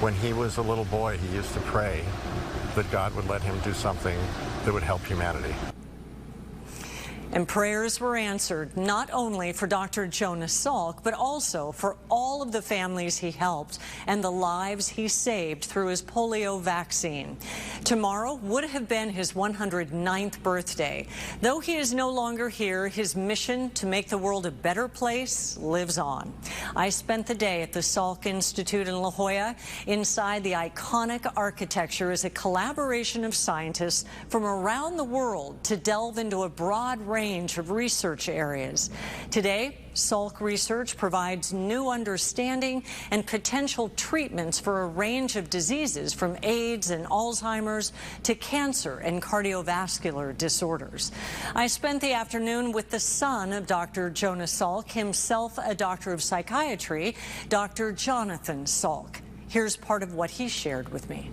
When he was a little boy, he used to pray that God would let him do something that would help humanity. And prayers were answered not only for Dr. Jonas Salk, but also for all of the families he helped and the lives he saved through his polio vaccine. Tomorrow would have been his 109th birthday. Though he is no longer here, his mission to make the world a better place lives on. I spent the day at the Salk Institute in La Jolla. Inside, the iconic architecture is a collaboration of scientists from around the world to delve into a broad range of research areas. Today, Salk research provides new understanding and potential treatments for a range of diseases from AIDS and Alzheimer's to cancer and cardiovascular disorders. I spent the afternoon with the son of Dr. Jonas Salk, himself a doctor of psychiatry, Dr. Jonathan Salk. Here's part of what he shared with me.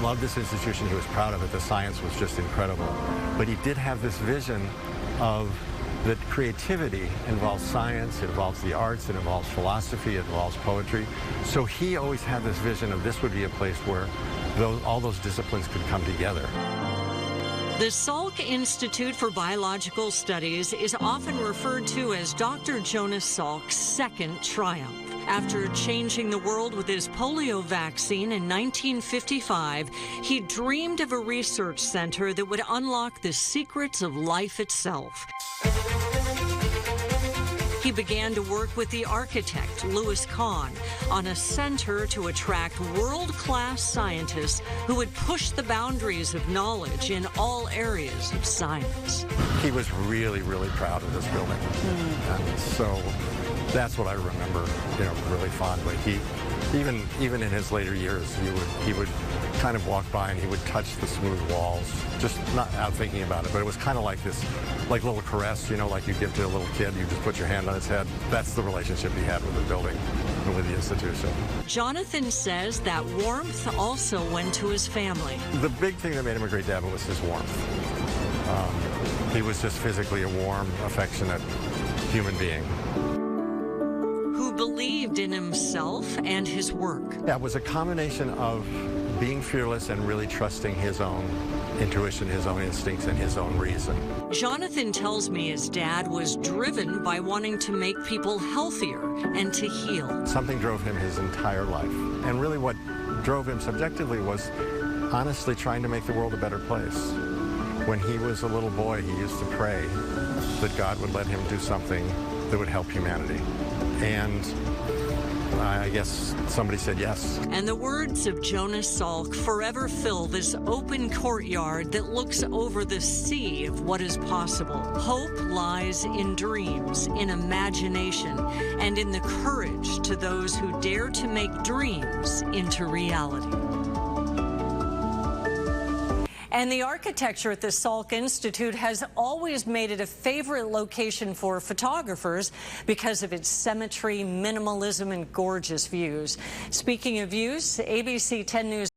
Loved this institution. He was proud of it. The science was just incredible. But he did have this vision of that creativity involves science, it involves the arts, it involves philosophy, it involves poetry. So he always had this vision of this would be a place where all those disciplines could come together. The Salk Institute for Biological Studies is often referred to as Dr. Jonas Salk's second triumph. After changing the world with his polio vaccine in 1955, he dreamed of a research center that would unlock the secrets of life itself. He began to work with the architect, Louis Kahn, on a center to attract world-class scientists who would push the boundaries of knowledge in all areas of science. He was really, really proud of this building. And so that's what I remember, really fondly. Even in his later years, he would kind of walk by and he would touch the smooth walls, just not out thinking about it, but it was kind of like this, like little caress, like you give to a little kid, you just put your hand on his head. That's the relationship he had with the building and with the institution. Jonathan says that warmth also went to his family. The big thing that made him a great dad was his warmth. He was just physically a warm, affectionate human being. Who believed in himself and his work. Yeah, it was a combination of being fearless and really trusting his own intuition, his own instincts, and his own reason. Jonathan tells me his dad was driven by wanting to make people healthier and to heal. Something drove him his entire life. And really what drove him subjectively was honestly trying to make the world a better place. When he was a little boy, he used to pray that God would let him do something that would help humanity. And I guess somebody said yes. And the words of Jonas Salk forever fill this open courtyard that looks over the sea of what is possible. Hope lies in dreams, in imagination, and in the courage to those who dare to make dreams into reality. And the architecture at the Salk Institute has always made it a favorite location for photographers because of its symmetry, minimalism, and gorgeous views. Speaking of views, ABC 10 News